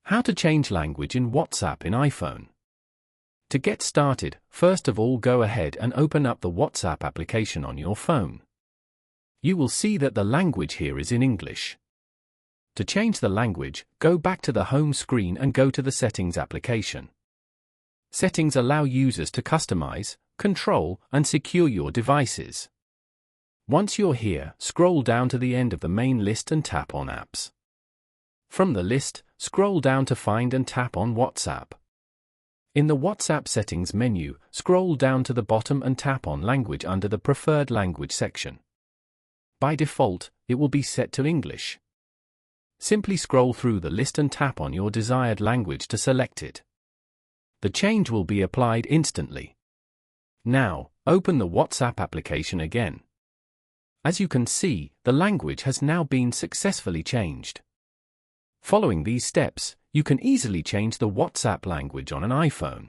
How to change language in WhatsApp in iPhone. To get started, first of all go ahead and open up the WhatsApp application on your phone. You will see that the language here is in English. To change the language, go back to the home screen and go to the Settings application. Settings allow users to customize, control, and secure your devices. Once you're here, scroll down to the end of the main list and tap on Apps. From the list, scroll down to find and tap on WhatsApp. In the WhatsApp settings menu, scroll down to the bottom and tap on Language under the Preferred Language section. By default, it will be set to English. Simply scroll through the list and tap on your desired language to select it. The change will be applied instantly. Now, open the WhatsApp application again. As you can see, the language has now been successfully changed. Following these steps, you can easily change the WhatsApp language on an iPhone.